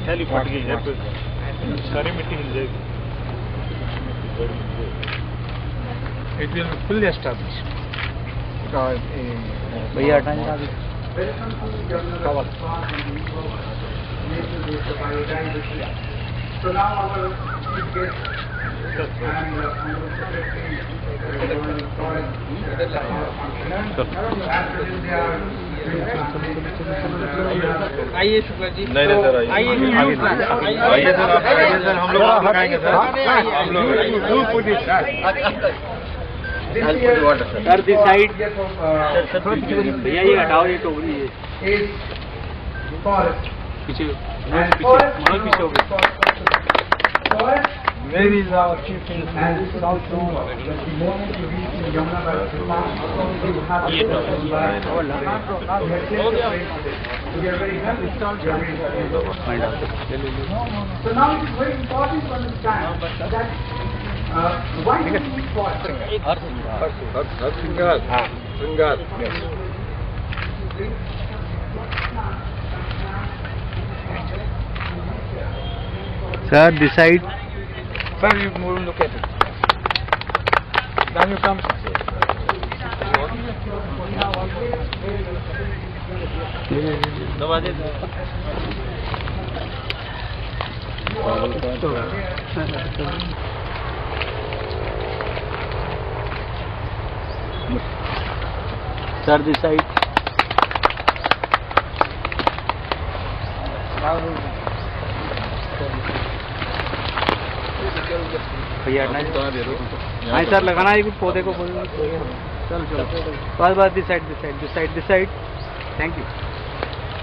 थैली फट गई है, सारी मिट्टी मिल जाएगी। It will be fully established. भैया हटाएंगे So now our chief guest आइए शुक्ला जी। नहीं नहीं सर, आइए सर, आप आइए सर, हम लोग दिखाएंगे सर। सर दिस साइड भैया ये हटाओ, ये टोकरी है पीछे, मनोज पीछे हो गए। Where is our chief in South Zone? The moment you reach in Yamuna, you have to we are very happy. So now it is very important to understand that why do we need forest? Sir, this side. Sir, you move and look at it. Then you come. दबा दे। Sir, this side. भैया हाँ sir, लगाना है कुछ पौधे को। चलो बस this side. Thank you.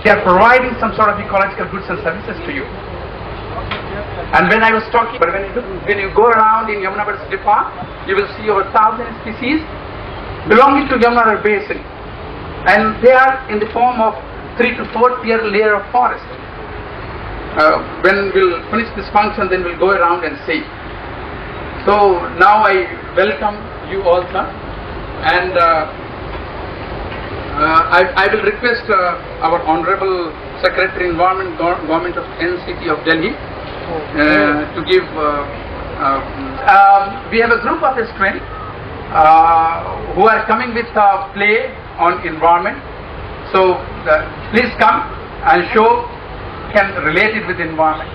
They are providing some sort of ecological goods and services to you. And when I was talking, but when you go around in Yamuna Park, you will see over 1,000 species belonging to Yamuna Basin, and they are in the form of 3 to 4 tier layer of forest. When we'll finish this function, then we'll go around and see. So now I welcome you all, sir, and I will request our Honorable Secretary Environment, Government of NCT of Delhi, to give. We have a group of students who are coming with a play on environment. So please come and show. Can relate it with environment.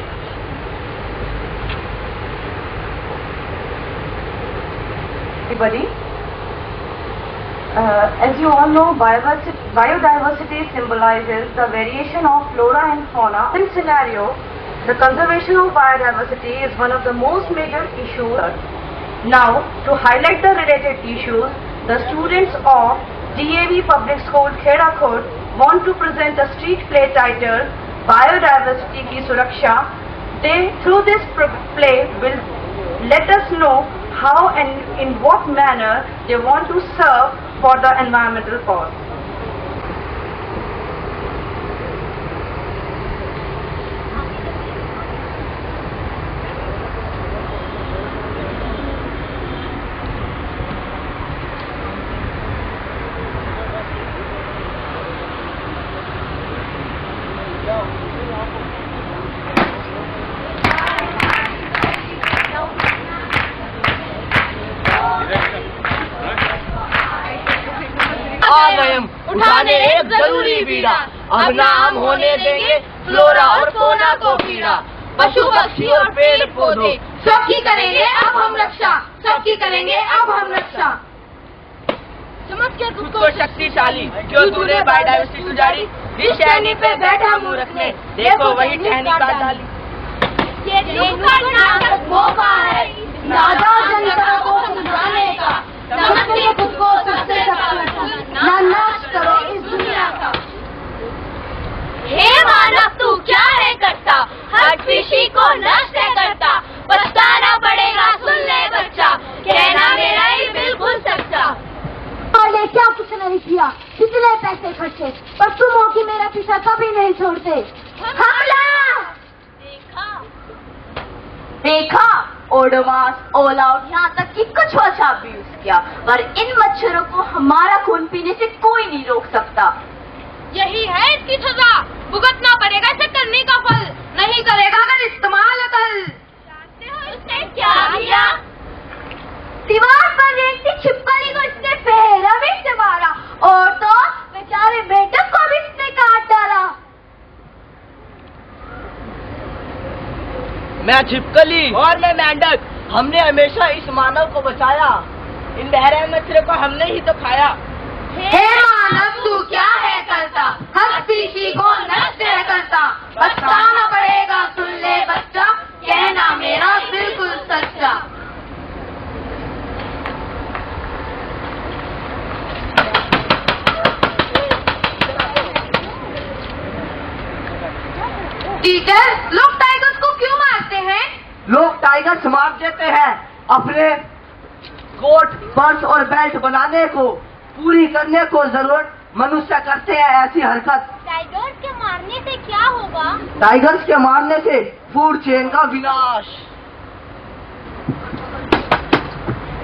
Everybody, as you all know, biodiversity symbolizes the variation of flora and fauna. In scenario, the conservation of biodiversity is one of the most major issues. Now, to highlight the related issues, the students of DAV Public School, Kheda Khurd, want to present a street play titled Biodiversity ki Suraksha. They, through this play, will let us know how and in what manner they want to serve for the environmental cause. उठाने एक जरूरी बीड़ा, अब ना हम होने देंगे flora और फौना को पीड़ा। पशु पक्षी और पेड़ पौधे सबकी करेंगे अब हम रक्षा, सबकी करेंगे अब हम रक्षा। समझ के खुद को शक्तिशाली, क्यों तूने बायोडायवर्सिटी उजाड़ी, जिस टहनी पे बैठा मूर्ख ने देखो वही टहनी काट डाली। ये मौका है नादान जनता को समझाने का, समझ के खुद को सबसे ना नाश करो इस दुनिया का। हे मानव तू क्या है करता, हर कृषि को नष्ट है करता, पछताना पड़ेगा सुन ले बच्चा, कहना मेरा ही बिल्कुल सच्चा। पहले क्या कुछ नहीं किया, कितने पैसे खर्चे, पर तुम हो कि मेरा पीछा कभी नहीं छोड़ते। हमला देखा, ओडोमॉस, ऑल आउट, यहाँ तक कि कछुआ छाप भी यूज किया, पर इन मच्छरों को हमारा खून पीने से कोई नहीं रोक सकता। यही है इसकी सजा, भुगतना पड़ेगा इसे करने का फल, नहीं करेगा अगर इस्तेमाल अकल। जानते हो इसने क्या किया? दीवार पर रेंगती छिपकली को इसने पैरवी से मारा और तो बेचारे मेंढक को भी इसने काट डाला। मैं छिपकली और मैं मेंढक, हमने हमेशा इस मानव को बचाया। इन बहरे मच्छरों को हमने ही तो खाया। हे मानव तू क्या है करता, हर स्पीशी को नष्ट है करता, पछताना पड़ेगा सुन ले बच्चा, कहना मेरा बिल्कुल सच्चा। टीचर, लोग टाइगर्स को क्यों मारते हैं? लोग टाइगर मार देते हैं अपने कोट, पर्स और बेल्ट बनाने को पूरी करने को जरूरत मनुष्य करते हैं ऐसी हरकत। टाइगर्स के मारने से क्या होगा? टाइगर्स के मारने से फूड चेन का विनाश।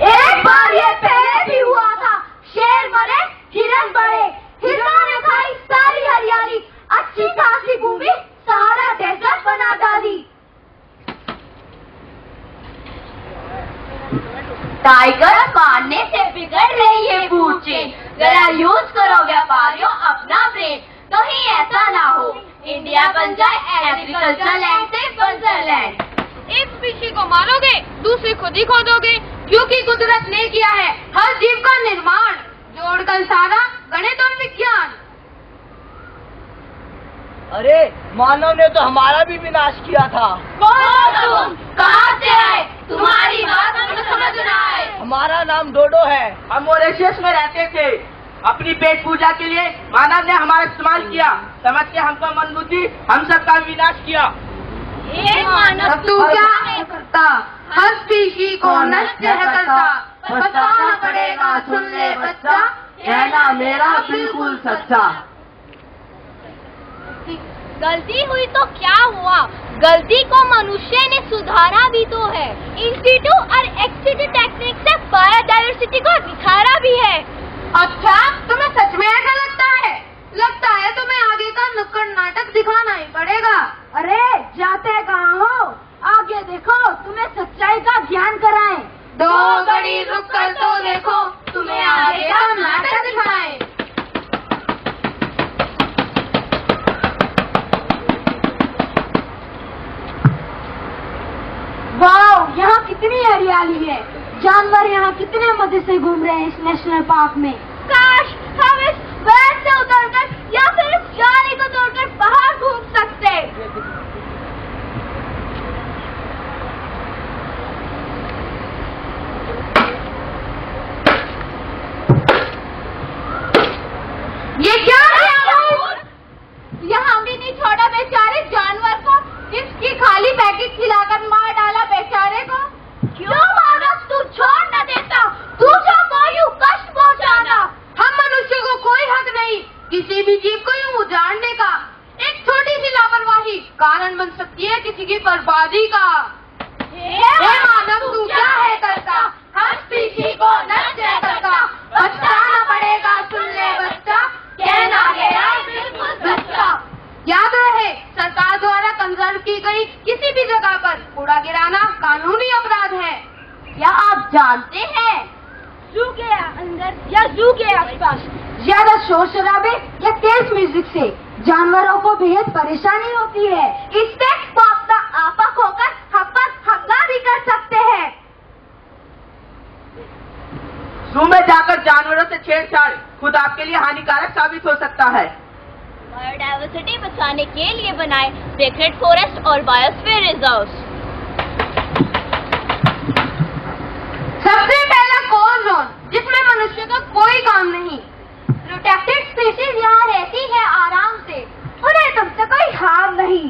एक बार ये पहले भी हुआ था, शेर मरे हिरन बढ़े, हिरणों ने खाई सारी हरियाली, अच्छी खासी भूमि सारा डेजर्ट बना डाली। टाइगर मारने से बिगड़ रही है फूड चेन, जरा यूज करो व्यापारियों अपना ब्रेन, कहीं ऐसा ना हो इंडिया बन जाए एग्रीकल्चर लैंड से बंजर लैंड। एक स्पीशी को मारोगे दूसरी खुद ही खोदोगे, क्योंकि कुदरत ने किया है हर जीव का निर्माण, जोड़कर सारा गणित और विज्ञान। अरे मानव ने तो हमारा भी विनाश किया था। कौन तुम? कहाँ से आए? तुम्हारी बात हमें समझ ना आए। हमारा नाम डोडो है, हम मॉरिशस में रहते थे। अपनी पेट पूजा के लिए मानव ने हमारा इस्तेमाल किया, समझ के हमको मंदबुद्धि हम सबका विनाश किया। ये मानव तू क्या है करता, हर स्पीशी को नष्ट है करता, पछताना पड़ेगा सुन ले बच्चा, कहना मेरा बिल्कुल सच्चा। गलती हुई तो क्या हुआ, गलती को मनुष्य ने सुधारा भी तो है। इंस्टीट्यू और एक्सटीट्यू टेक्निक से बायोडायवर्सिटी को निखारा भी है। अच्छा, तुम्हें सच में ऐसा लगता है? लगता है तुम्हें आगे का नुक्कड़ नाटक दिखाना ही पड़ेगा। अरे जाते कहाँ हो, आगे देखो तुम्हें सच्चाई का ज्ञान कराएं। 2 घड़ी रुक कर तो देखो, तुम्हें आगे का नाटक दिखाएं। वाह, यहाँ कितनी हरियाली है, जानवर यहाँ कितने मजे से घूम रहे हैं इस नेशनल पार्क में। काश हम इस वैन से उतरकर या फिर इस जाली को तोड़कर बाहर घूम सकते। ये क्या है? यहाँ भी नहीं छोड़ा बेचारे जानवर को, इसकी खाली पैकेट खिलाकर मार डाला बेचारे को। क्यों मानव तू छोड़ न देता, तू जो कोई कष्ट पहुँचाना। हम मनुष्य को कोई हक नहीं किसी भी जीव को यूं उजाड़ने का, एक छोटी सी लापरवाही कारण बन सकती है किसी की बर्बादी का। हे मानव तू क्या है करता, हर स्पीशी को नष्ट है करता, पछताना पड़ेगा सुन ले बच्चा, कहना गया बिल्कुल सच्चा। याद रहे, सरकार द्वारा कंजर्व की गई किसी भी जगह पर कूड़ा गिराना कानूनी अपराध है। क्या आप जानते हैं, जू के अंदर या जू के आसपास ज्यादा शोर शराबे या तेज म्यूजिक से जानवरों को बेहद परेशानी होती है। इससे वो अपना आपा खोकर हम पर हमला भी कर सकते हैं। जू में जाकर जानवरों से छेड़छाड़ खुद आपके लिए हानिकारक साबित हो सकता है। बायोडायवर्सिटी बचाने के लिए बनाए सेक्रेड फॉरेस्ट और बायोस्फीयर रिजर्व्स। सबसे पहला कोर जोन, जिसमें मनुष्य का कोई काम नहीं। प्रोटेक्टेड स्पीशीज यहाँ रहती है आराम से, उन्हें तुमसे कोई हार्म नहीं।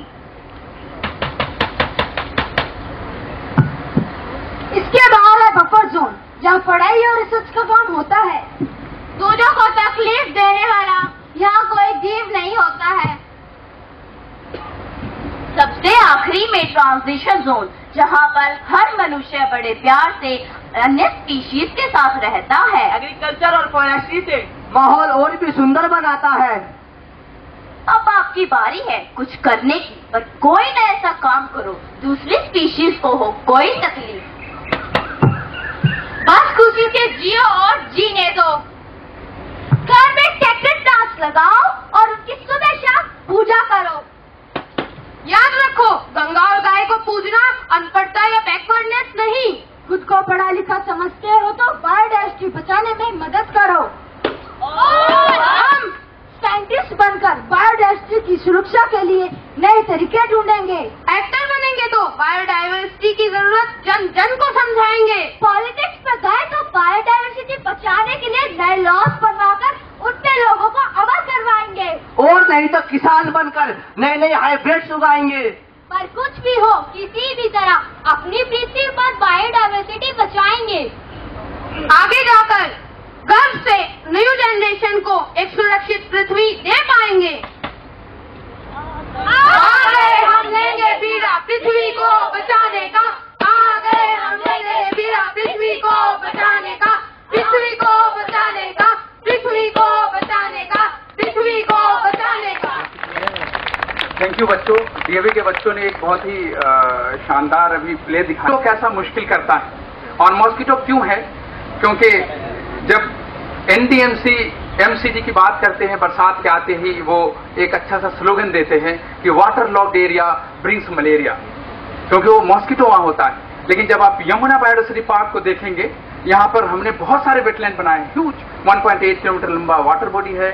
इसके बाहर है बफर जोन, जहाँ पढ़ाई और रिसर्च का काम होता है। दूसरों को तकलीफ देने वाला यहाँ कोई जीव नहीं होता है। सबसे आखिरी में ट्रांजिशन जोन, जहाँ पर हर मनुष्य बड़े प्यार से अन्य स्पीशीज के साथ रहता है। एग्रीकल्चर और फॉरेस्ट्री से माहौल और भी सुंदर बनाता है। अब आपकी बारी है कुछ करने की, पर कोई न ऐसा काम करो दूसरी स्पीशीज को हो कोई तकलीफ। बस खुशी से जियो और जीने दो। घर में कैक्टस डांस लगाओ और उसकी सुबह शाम पूजा करो। याद रखो, गंगा और गाय को पूजना अनपढ़ता या बैकवर्डनेस नहीं। खुद को पढ़ा लिखा समझते हो तो बायोडायवर्सिटी बचाने में मदद करो। और हम साइंटिस्ट बनकर बायोडायवर्सिटी की सुरक्षा के लिए नए तरीके ढूंढेंगे। एक्टर बनेंगे तो बायोडायवर्सिटी की जरूरत जन जन को समझाएंगे। पॉलिटिक्स में गए तो बायोडायवर्सिटी बचाने के लिए नए लॉज बनवाकर उनके लोगों को अमल करवाएंगे। और नहीं तो किसान बनकर नए नए हाइब्रिड्स उगाएंगे। पर कुछ भी हो, किसी भी तरह अपनी पृथ्वी पर बायोडायवर्सिटी बचाएंगे। आगे जाकर गर्व से न्यू जनरेशन को एक सुरक्षित पृथ्वी दे पाएंगे। आ गए हम लेंगे बीड़ा पृथ्वी को बचाने का। आ गए हम लेंगे बीड़ा पृथ्वी को बचाने का। पृथ्वी को बचाने का। पृथ्वी को बचाने का। पृथ्वी को बचाने का। थैंक यू बच्चों। डीएवी के बच्चों ने एक बहुत ही शानदार अभी प्ले दिखाया। तो कैसा मुश्किल करता है और मॉस्किटो क्यों है, क्योंकि जब एनडीएमसी एमसीडी की बात करते हैं बरसात के आते ही वो एक अच्छा सा स्लोगन देते हैं कि water locked area brings malaria, क्योंकि वो मॉस्किटो वहां होता है। लेकिन जब आप यमुना बायोडायवर्सिटी पार्क को देखेंगे, यहाँ पर हमने बहुत सारे वेटलैंड बनाए हैं। ह्यूज 1.8 किलोमीटर लंबा वाटर बॉडी है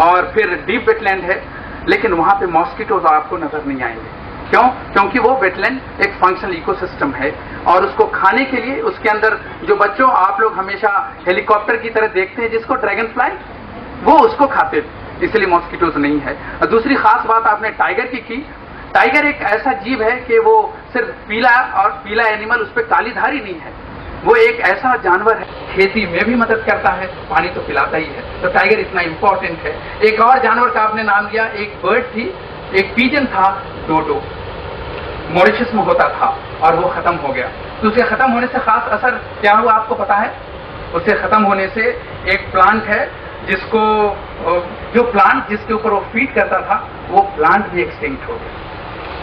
और फिर डीप वेटलैंड है, लेकिन वहां पे मॉस्किटोज आपको नजर नहीं आएंगे। क्यों? क्योंकि वो वेटलैंड एक फंक्शनल इकोसिस्टम है और उसको खाने के लिए उसके अंदर जो बच्चों आप लोग हमेशा हेलीकॉप्टर की तरह देखते हैं जिसको ड्रैगन फ्लाई, वो उसको खाते हैं, इसलिए मॉस्किटोज नहीं है। और दूसरी खास बात आपने टाइगर की। टाइगर एक ऐसा जीव है कि वो सिर्फ पीला और पीला एनिमल, उस पर काली धारी नहीं है। वो एक ऐसा जानवर है, खेती में भी मदद करता है, पानी तो पिलाता ही है, तो टाइगर इतना इंपॉर्टेंट है। एक और जानवर का आपने नाम लिया, एक बर्ड थी, एक पीजन था, डोडो, मॉरिशस में होता था और वो खत्म हो गया। तो उसके खत्म होने से खास असर क्या हुआ आपको पता है? उससे खत्म होने से एक प्लांट है जिसको, जो प्लांट जिसके ऊपर वो फीड करता था, वो प्लांट भी एक्सटिंक्ट हो गया।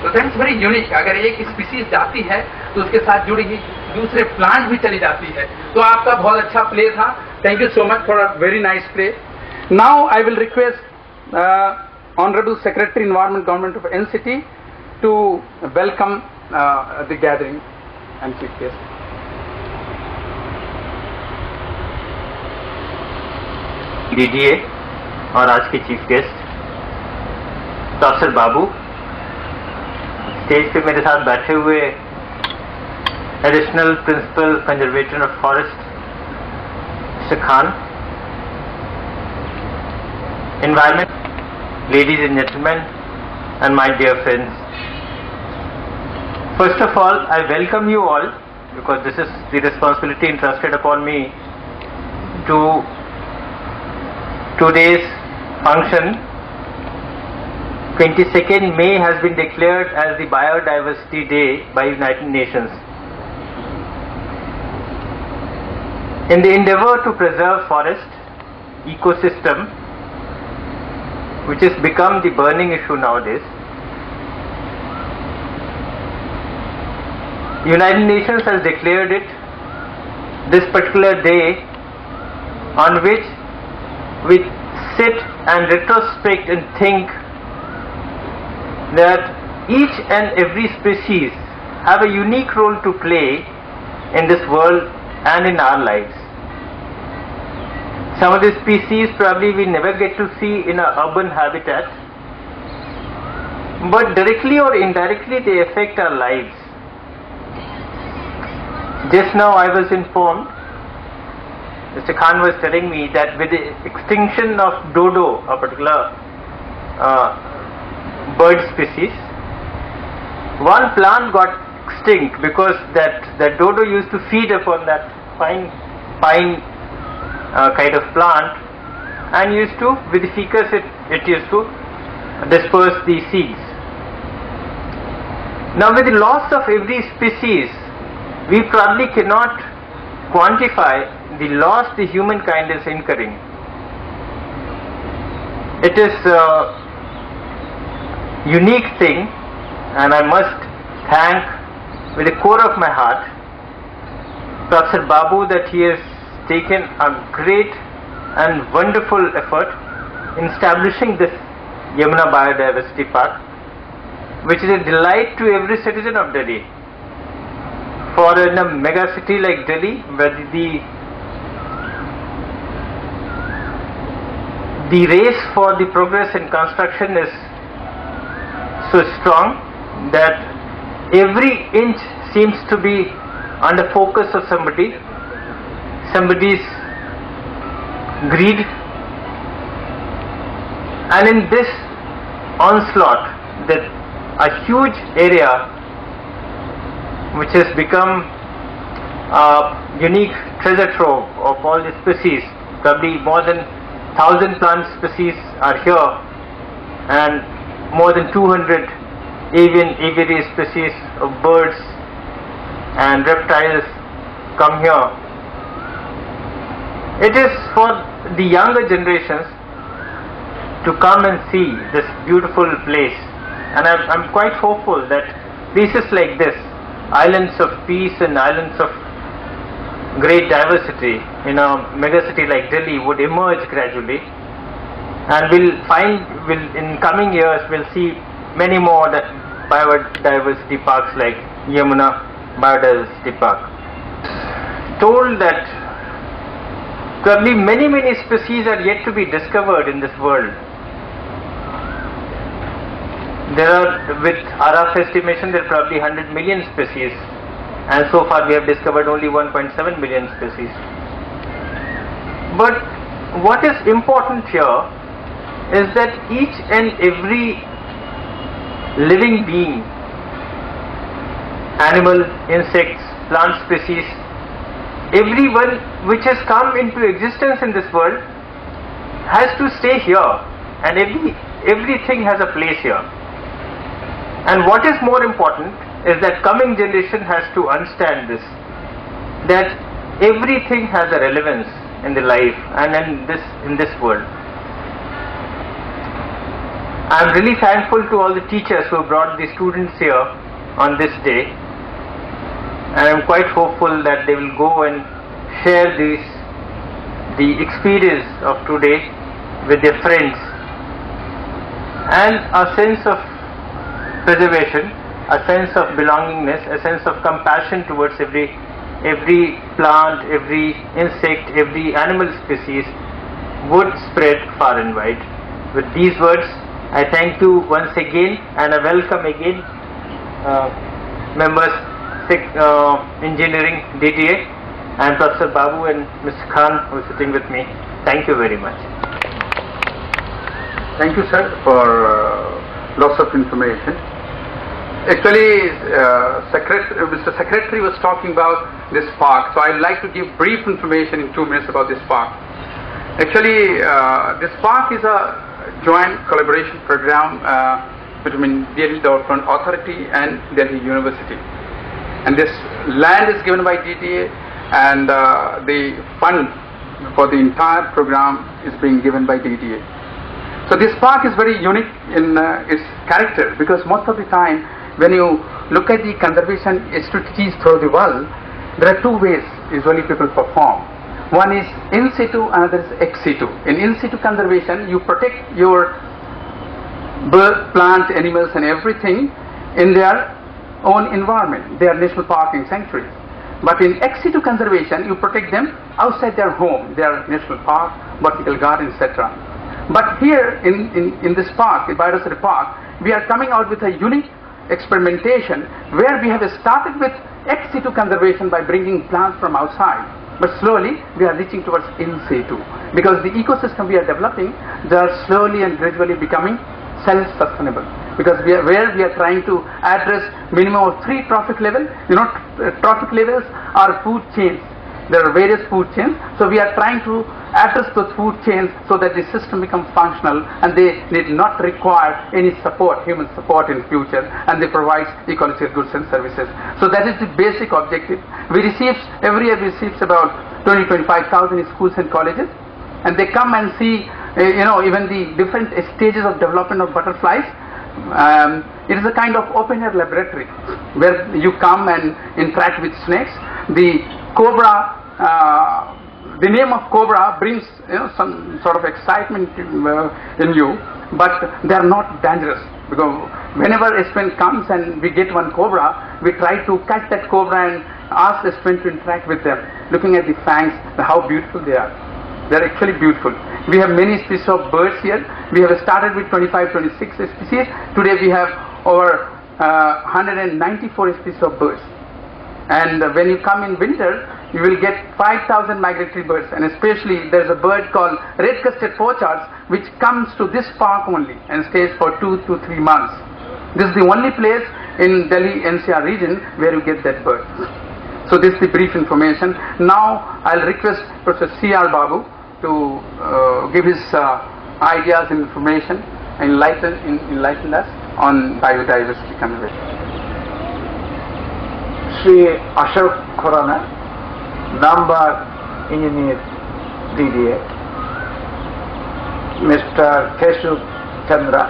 तो दैट इज वेरी यूनिक। अगर एक स्पीसीज जाती है तो उसके साथ जुड़ी हुई दूसरे प्लांट भी चली जाती है। तो आपका बहुत अच्छा प्ले था। Thank you so much for a very nice play. Now I will request Honorable Secretary Environment Government of NCT to welcome the gathering and chief guest. DDA और आज के chief guest doctor Babu, stage पे मेरे साथ बैठे हुए additional principal conservator of forest mister Khan, environment, ladies and gentlemen, and my dear friends. First of all, I welcome you all because this is the responsibility entrusted upon me to today's function. 22nd May has been declared as the Biodiversity Day by United Nations. In the endeavor to preserve forest ecosystem, which has become the burning issue nowadays, United Nations has declared it this particular day on which we sit and retrospect and think that each and every species have a unique role to play in this world and in our lives. Some of the species probably we never get to see in an urban habitat, but directly or indirectly they affect our lives. Just now I was informed, Mr. Khan was telling me that with the extinction of dodo, a particular bird species, one plant got extinct because that dodo used to feed upon that pine kind of plant and used to, with the fecus it used to disperse the seeds. Now, with the loss of every species, we probably cannot quantify the loss the humankind is incurring. It is a unique thing, and I must thank with the core of my heart Professor Babu that he has taken a great and wonderful effort in establishing this Yamuna Biodiversity Park, which is a delight to every citizen of Delhi. For in a mega city like Delhi, where the race for the progress in construction is so strong that every inch seems to be under focus of somebody's greed. And in this onslaught, that a huge area which has become a unique treasure trove of all the species, probably more than 1,000 plant species are here, and more than 200 aviary species of birds and reptiles come here. It is for the younger generations to come and see this beautiful place, and I'm quite hopeful that places like this, islands of peace and islands of great diversity in a megacity like Delhi, would emerge gradually, and in coming years we'll see many more biodiversity parks like Yamuna Biodiversity Park. Told that probably many species are yet to be discovered in this world. There are, with RF estimation, there are probably 100 million species, and so far we have discovered only 1.7 million species. But what is important here is that each and every living being, animal, insects, plant species, everyone which has come into existence in this world has to stay here, and everything has a place here. And what is more important is that coming generation has to understand this, that everything has a relevance in the life and in this world. I am really thankful to all the teachers who brought the students here on this day, and I am quite hopeful that they will go and share the experience of today with their friends, and a sense of preservation, a sense of belongingness, a sense of compassion towards every plant, every insect, every animal species would spread far and wide. With these words, I thank you once again, and I welcome again members engineering DTA and Professor Babu and Mr. Khan who is sitting with me. Thank you very much. Thank you, sir, for lots of information. Actually, Mr. Secretary was talking about this park, so I'd like to give brief information in 2 minutes about this park. Actually, this park is a joint collaboration program between Delhi Development Authority and Delhi University. And this land is given by DTA, and the fund for the entire program is being given by DTA. So this park is very unique in its character, because most of the time when you look at the conservation strategies throughout the world, there are 2 ways usually people perform. One is in situ, another is ex situ. In situ conservation, you protect your bird, plant, animals and everything in their own environment. They are national park and sanctuaries. But in ex situ conservation, you protect them outside their home, their national park, botanical garden, etc. But here in this park, the Biodiversity Park, we are coming out with a unique experimentation where we have started with ex situ conservation by bringing plants from outside, but slowly we are reaching towards in situ, because the ecosystem we are developing, they are slowly and gradually becoming self-sustainable, because we are trying to address minimum of 3 trophic levels. You know, trophic levels are food chains. there are various food chains. So we are trying to address those food chains so that the system becomes functional and they need not require any support, human support in future, and they provide ecological goods and services. So that is the basic objective. Every year we receive about 20-25,000 in schools and colleges, and they come and see even the different stages of development of butterflies. It is a kind of open air laboratory where you come and interact with snakes. The cobra, the name of cobra brings some sort of excitement in you, but they are not dangerous, because whenever a student comes and we get one cobra, we try to catch that cobra and ask the student to interact with them, looking at the fangs, how beautiful they are. They are actually beautiful. We have many species of birds here. We have started with 25-26 species. Today we have over 194 species of birds. And when you come in winter, you will get 5,000 migratory birds, and especially there is a bird called red-crested pochard which comes to this park only and stays for 2 to 3 months. This is the only place in Delhi NCR region where you get that bird. So this is the brief information. Now I'll request Professor C.R. Babu to give his ideas and information and enlighten us on biodiversity conservation. Sri Ashok Khurana, Number Engineer DDA, Mr. Keshu Chandra,